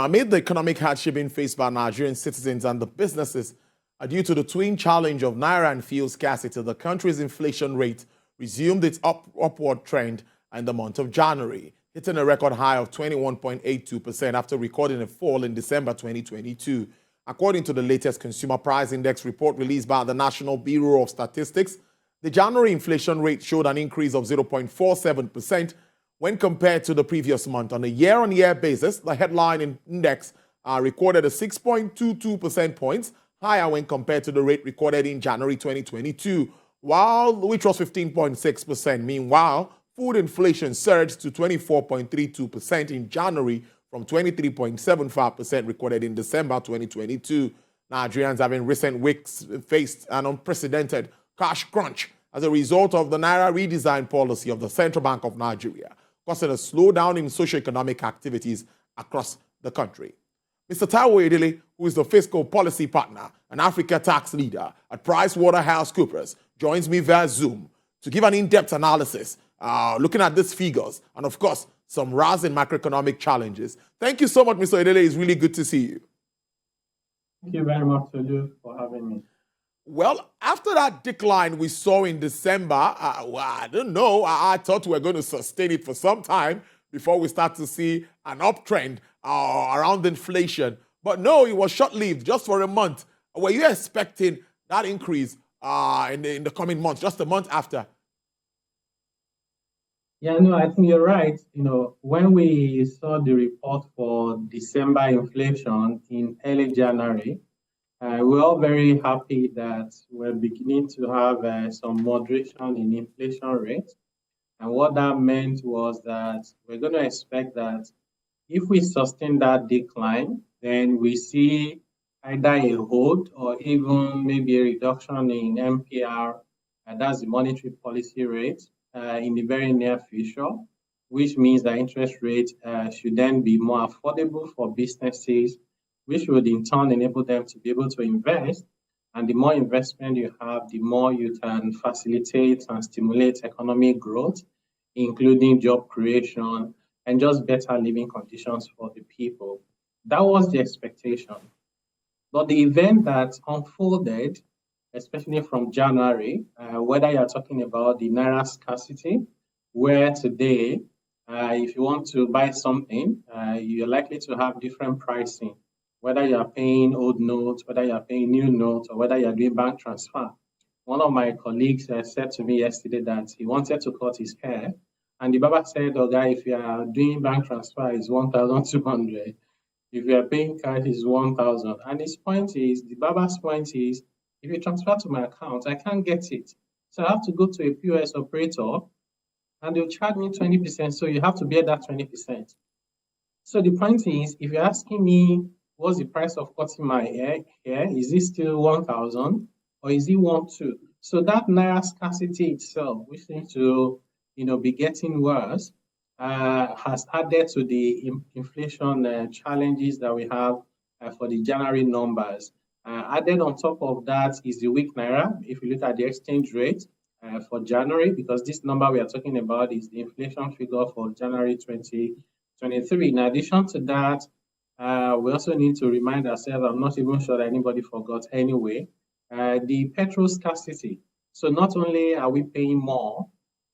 amid the economic hardship being faced by Nigerian citizens and the businesses due to the twin challenge of naira and fuel scarcity, the country's inflation rate resumed its upward trend in the month of January, hitting a record high of 21.82% after recording a fall in December 2022. According to the latest Consumer Price Index report released by the National Bureau of Statistics, the January inflation rate showed an increase of 0.47% when compared to the previous month. On a year-on-year basis, the headline index recorded a 6.22% points higher when compared to the rate recorded in January 2022, which was 15.6%. Meanwhile, food inflation surged to 24.32% in January from 23.75% recorded in December 2022. Nigerians have in recent weeks faced an unprecedented cash crunch as a result of the naira redesign policy of the Central Bank of Nigeria, causing a slowdown in socioeconomic activities across the country. Mr. Taiwo Edele, who is the fiscal policy partner and Africa tax leader at PricewaterhouseCoopers, joins me via Zoom to give an in-depth analysis looking at these figures and, of course, some rising macroeconomic challenges. Thank you so much, Mr. Edele. It's really good to see you. Thank you very much, Tolu, for having me. Well, after that decline we saw in December, I don't know, I thought we were going to sustain it for some time before we start to see an uptrend around inflation. But no, it was short-lived, just for a month. Were you expecting that increase in the coming months, just a month after? Yeah, no, I think you're right. When we saw the report for December inflation in early January, we're all very happy that we're beginning to have some moderation in inflation rate. And what that meant was that we're going to expect that if we sustain that decline, then we see either a hold or even maybe a reduction in MPR, and that's the monetary policy rate, in the very near future, which means that interest rates should then be more affordable for businesses, which would in turn enable them to be able to invest. And the more investment you have, the more you can facilitate and stimulate economic growth, including job creation and just better living conditions for the people. That was the expectation. But the event that unfolded, especially from January, whether you're talking about the naira scarcity, where today, if you want to buy something, you're likely to have different pricing, whether you're paying old notes, whether you're paying new notes, or whether you're doing bank transfer. One of my colleagues said to me yesterday that he wanted to cut his hair, and the barber said, "Oh, guy, if you are doing bank transfer, it's 1,200. If you are paying cash, it's 1,000." And the barber's point is, if you transfer to my account, I can't get it. So I have to go to a POS operator, and they'll charge me 20%. So you have to bear that 20%. So the point is, if you're asking me, what's the price of cutting my hair? Is it still 1,000 or is it 1,200? So that naira scarcity itself, which seems to be getting worse, has added to the inflation challenges that we have for the January numbers. Added on top of that is the weak naira. If you look at the exchange rate for January, because this number we are talking about is the inflation figure for January 2023. In addition to that, we also need to remind ourselves, I'm not even sure that anybody forgot anyway, the petrol scarcity. So not only are we paying more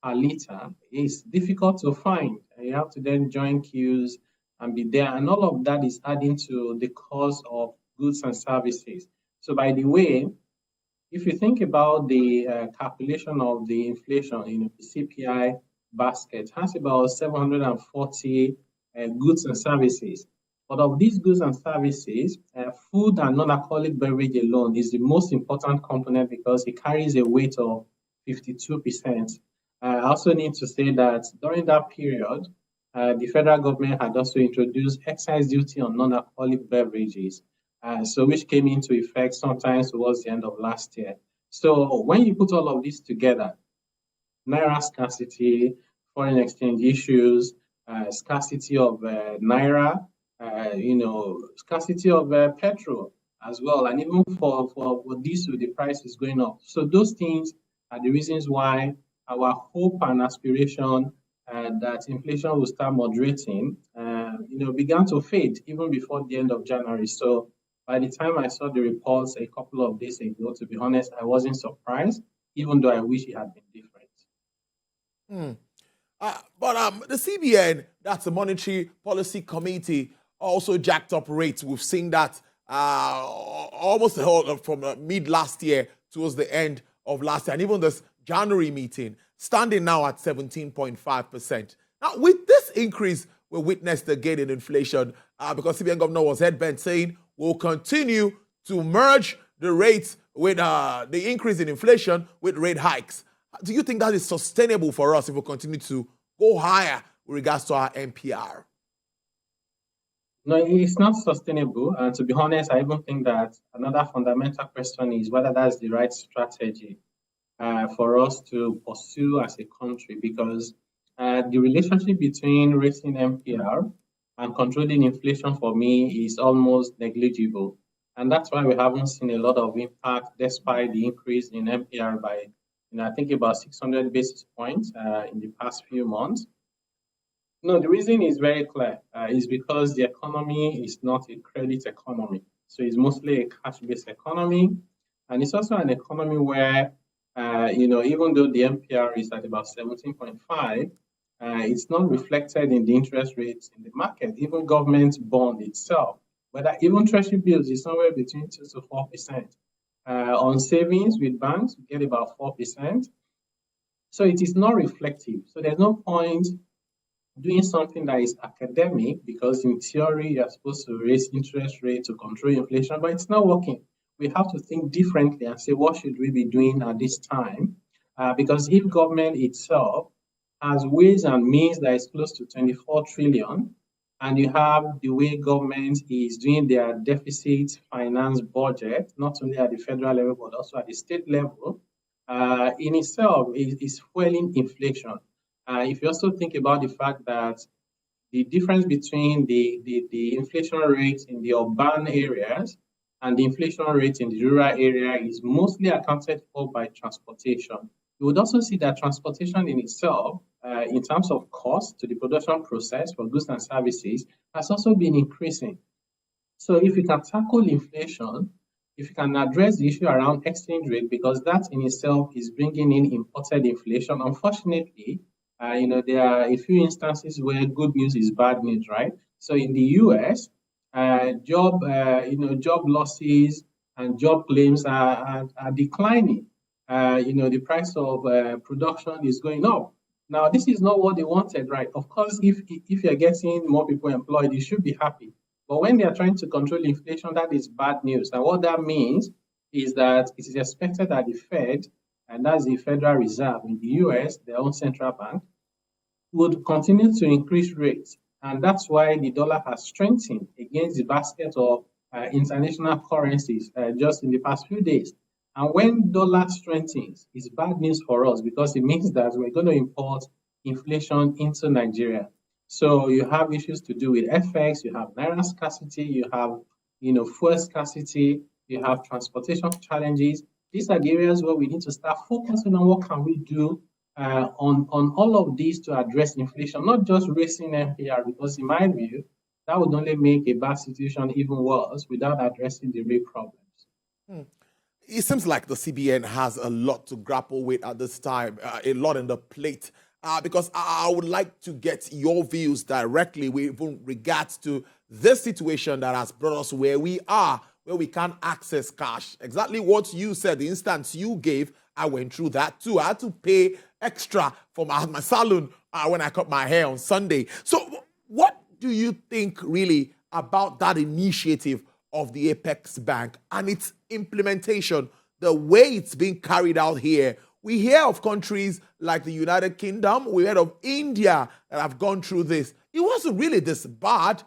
per liter, it's difficult to find. You have to then join queues and be there. And all of that is adding to the cost of goods and services. So by the way, if you think about the calculation of the inflation, the CPI basket has about 740 goods and services. But of these goods and services, food and non-alcoholic beverage alone is the most important component because it carries a weight of 52%. I also need to say that during that period, the federal government had also introduced excise duty on non-alcoholic beverages, which came into effect sometimes towards the end of last year. So when you put all of this together, naira scarcity, foreign exchange issues, scarcity of naira, scarcity of petrol as well, and even for diesel, the price is going up. So those things are the reasons why our hope and aspiration that inflation will start moderating began to fade even before the end of January. So by the time I saw the reports a couple of days ago, to be honest, I wasn't surprised, even though I wish it had been different. But the CBN, that's the Monetary Policy Committee, also jacked up rates. We've seen that almost from mid last year towards the end of last year, and even this January meeting, standing now at 17.5%. Now, with this increase, we witnessed again in inflation because CBN Governor was headbent saying we'll continue to merge the rates with the increase in inflation with rate hikes. Do you think that is sustainable for us if we continue to go higher with regards to our MPR? No, it's not sustainable. And to be honest, I even think that another fundamental question is whether that's the right strategy for us to pursue as a country, because the relationship between raising MPR and controlling inflation for me is almost negligible. And that's why we haven't seen a lot of impact despite the increase in MPR by, I think about 600 basis points in the past few months. No, the reason is very clear. Is because the economy is not a credit economy. So it's mostly a cash-based economy. And it's also an economy where, even though the MPR is at about 17.5, it's not reflected in the interest rates in the market. Even government bond itself, whether even treasury bills is somewhere between 2 to 4%. On savings with banks, we get about 4%. So it is not reflective. So there's no point doing something that is academic, because in theory, you're supposed to raise interest rates to control inflation, but it's not working. We have to think differently and say, what should we be doing at this time? Because if government itself has ways and means that is close to 24 trillion, and you have the way government is doing their deficit finance budget, not only at the federal level, but also at the state level, in itself is fueling inflation. If you also think about the fact that the difference between the inflation rate in the urban areas and the inflation rate in the rural area is mostly accounted for by transportation. You would also see that transportation in itself, in terms of cost to the production process for goods and services, has also been increasing. So if you can tackle inflation, if you can address the issue around exchange rate, because that in itself is bringing in imported inflation, unfortunately, there are a few instances where good news is bad news, right? So in the US, job losses and job claims are declining. The price of production is going up. Now, this is not what they wanted, right? Of course, if you're getting more people employed, you should be happy. But when they are trying to control inflation, that is bad news. And what that means is that it is expected that the Fed, and that's the Federal Reserve in the US, their own central bank, would continue to increase rates. And that's why the dollar has strengthened against the basket of international currencies just in the past few days. And when dollar strengthens, it's bad news for us, because it means that we're going to import inflation into Nigeria. So you have issues to do with FX, you have naira scarcity, you have fuel scarcity, you have transportation challenges. These are the areas where we need to start focusing on what can we do on all of these to address inflation, not just raising MPR, because in my view, that would only make a bad situation even worse without addressing the real problems. It seems like the CBN has a lot to grapple with at this time, a lot on the plate, because I would like to get your views directly with regards to this situation that has brought us where we are, where we can't access cash. Exactly what you said, the instance you gave, I went through that too. I had to pay extra for my salon when I cut my hair on Sunday. So what do you think really about that initiative of the Apex Bank and its implementation, the way it's being carried out here? We hear of countries like the United Kingdom, we heard of India that have gone through this. It wasn't really this bad.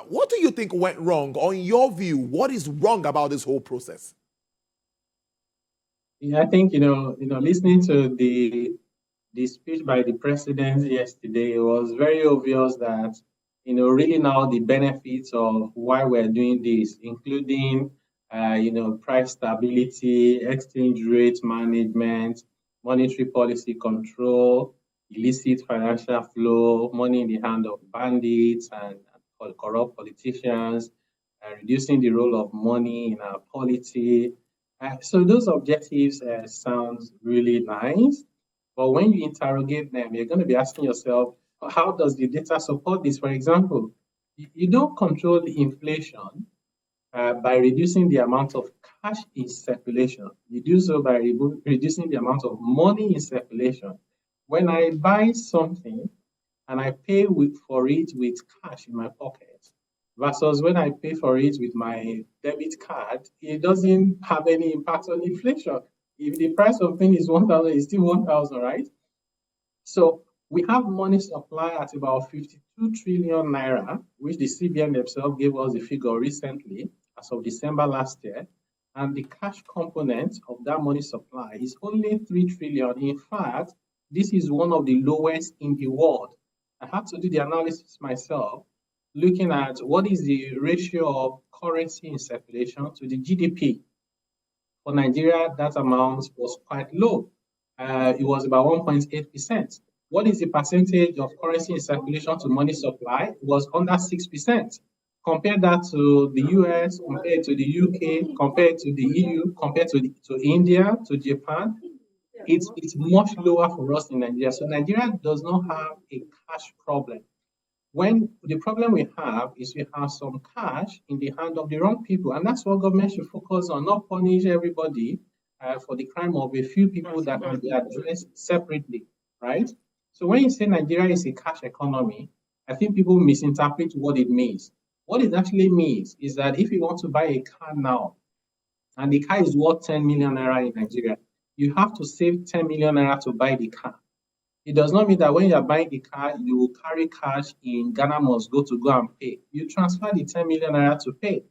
What do you think went wrong? Or in your view, what is wrong about this whole process? Yeah, I think, listening to the speech by the president yesterday, it was very obvious that, really now the benefits of why we're doing this, including, price stability, exchange rate management, monetary policy control, illicit financial flow, money in the hand of bandits, and corrupt politicians, reducing the role of money in our polity. So those objectives sound really nice, but when you interrogate them, you're going to be asking yourself, how does the data support this? For example, you don't control the inflation by reducing the amount of cash in circulation. You do so by reducing the amount of money in circulation. When I buy something and I pay for it with cash in my pocket, versus when I pay for it with my debit card, it doesn't have any impact on inflation. If the price of thing is 1,000, it's still 1,000, right? So we have money supply at about 52 trillion naira, which the CBN themselves gave us the figure recently, as of December last year. And the cash component of that money supply is only 3 trillion. In fact, this is one of the lowest in the world. I had to do the analysis myself, looking at what is the ratio of currency in circulation to the GDP. For Nigeria, that amount was quite low. It was about 1.8%. What is the percentage of currency in circulation to money supply? It was under 6%. Compare that to the US, compared to the UK, compared to the EU, compared to India, to Japan. It's much lower for us in Nigeria. So Nigeria does not have a cash problem. When the problem we have is we have some cash in the hand of the wrong people, and that's what government should focus on, not punish everybody for the crime of a few people that can be addressed separately, right? So when you say Nigeria is a cash economy, I think people misinterpret what it means. What it actually means is that if you want to buy a car now, and the car is worth 10 million naira in Nigeria, you have to save 10 million naira to buy the car. It does not mean that when you're buying the car, you will carry cash in Ghana must go and pay. You transfer the 10 million naira to pay.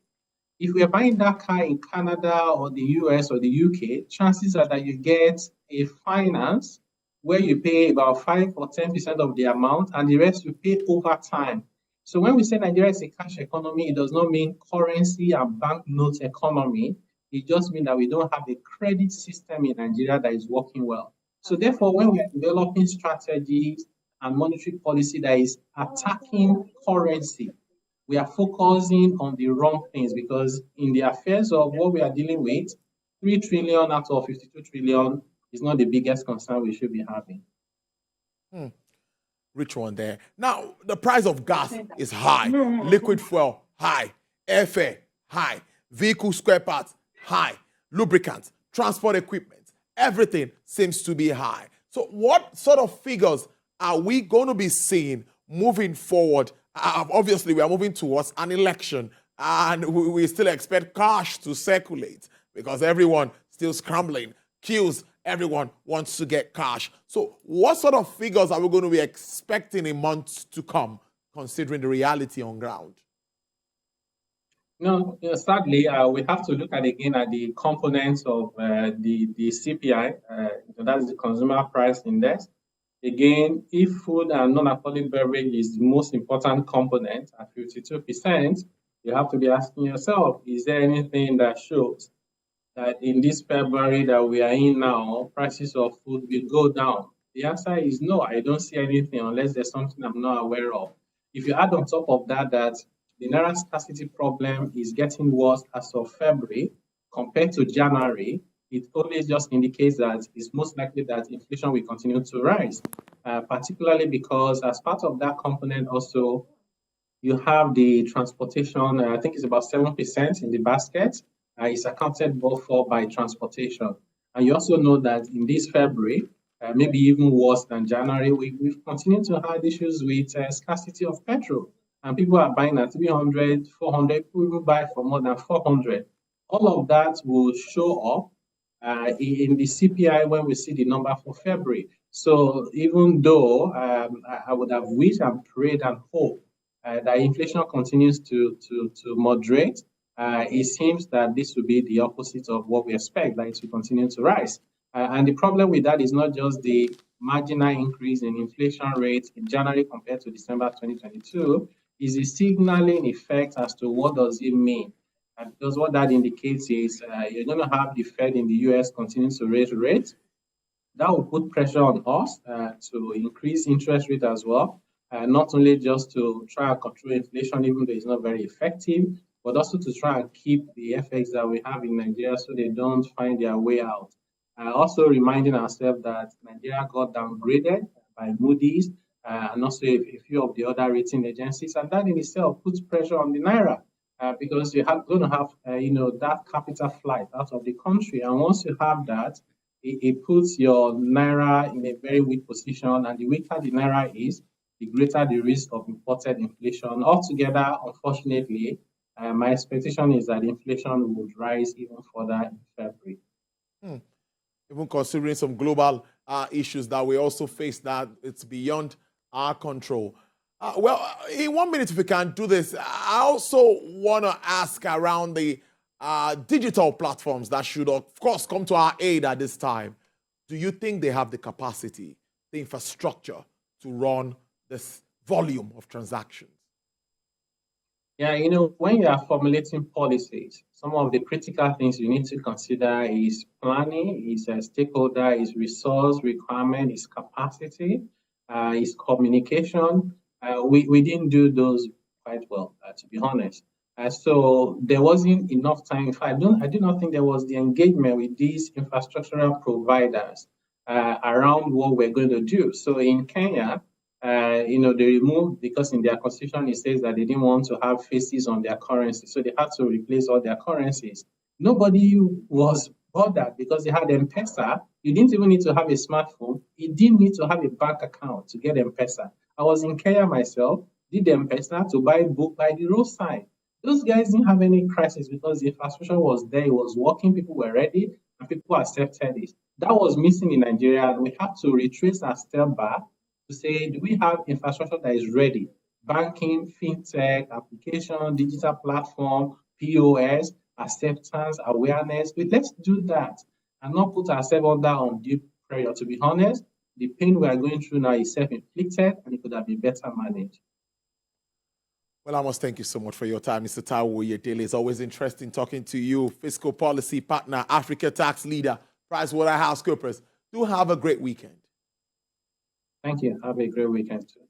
If we are buying that car in Canada or the US or the UK, chances are that you get a finance where you pay about 5 or 10% of the amount and the rest you pay over time. So when we say Nigeria is a cash economy, it does not mean currency and banknote economy. It just means that we don't have a credit system in Nigeria that is working well. So therefore, when we are developing strategies and monetary policy that is attacking currency, we are focusing on the wrong things, because in the affairs of what we are dealing with, 3 trillion out of 52 trillion is not the biggest concern we should be having. Rich one there. Now, the price of gas is high. Liquid fuel, high. Airfare, high. Vehicle spare parts, high. Lubricants, transport equipment, everything seems to be high. So what sort of figures are we going to be seeing moving forward? Obviously, we are moving towards an election, and we still expect cash to circulate because everyone still scrambling. Queues, everyone wants to get cash. So what sort of figures are we going to be expecting in months to come, considering the reality on ground? No, sadly, we have to look at again at the components of the CPI, that is the Consumer Price Index. Again, if food and non-alcoholic beverage is the most important component at 52%, you have to be asking yourself, is there anything that shows that in this February that we are in now, prices of food will go down? The answer is no, I don't see anything unless there's something I'm not aware of. If you add on top of that, that the naira scarcity problem is getting worse as of February compared to January, it only just indicates that it's most likely that inflation will continue to rise, particularly because as part of that component also, you have the transportation, I think it's about 7% in the basket, is accounted for by transportation. And you also know that in this February, maybe even worse than January, we've continued to have issues with scarcity of petrol. And people are buying at 300, 400, people even buy for more than 400. All of that will show up in the CPI when we see the number for February. So even though I would have wished and prayed and hoped that inflation continues to moderate, it seems that this will be the opposite of what we expect, that it will continue to rise. And the problem with that is not just the marginal increase in inflation rates in January compared to December 2022, is a signaling effect as to what does it mean. Because what that indicates is you're going to have the Fed in the US continue to raise rates. That will put pressure on us to increase interest rate as well. not only just to try and control inflation, even though it's not very effective, but also to try and keep the FX that we have in Nigeria so they don't find their way out. Also reminding ourselves that Nigeria got downgraded by Moody's and also a few of the other rating agencies, and that in itself puts pressure on the naira because you have going to have that capital flight out of the country, and once you have that, it puts your naira in a very weak position, and the weaker the naira is, the greater the risk of imported inflation. Altogether, unfortunately, my expectation is that inflation would rise even further in February. Even considering some global issues that we also face that it's beyond our control. In 1 minute, if we can do this, I also want to ask around the digital platforms that should, of course, come to our aid at this time. Do you think they have the capacity, the infrastructure to run this volume of transactions? Yeah, when you are formulating policies, some of the critical things you need to consider is planning, is a stakeholder, is resource requirement, is capacity, is communication. We didn't do those quite well, to be honest. So there wasn't enough time. In fact, I do not think there was the engagement with these infrastructural providers around what we're going to do. So in Kenya, they removed, because in their constitution it says that they didn't want to have faces on their currency, so they had to replace all their currencies. Nobody was bothered because they had M-Pesa. You didn't even need to have a smartphone. You didn't need to have a bank account to get M-Pesa. I was in Kenya myself, did M-Pesa to buy a book by the roadside. Those guys didn't have any crisis because the infrastructure was there, it was working, people were ready, and people accepted it. That was missing in Nigeria. We have to retrace our step back to say, do we have infrastructure that is ready? Banking, fintech, application, digital platform, POS, acceptance, awareness. Let's do that and not put ourselves under undue pressure. To be honest, the pain we are going through now is self-inflicted and it could have been better managed. Well, I must thank you so much for your time, Mr. Taiwo Oyedele. It's always interesting talking to you, fiscal policy partner, Africa tax leader, PricewaterhouseCoopers. Do have a great weekend. Thank you. Have a great weekend too.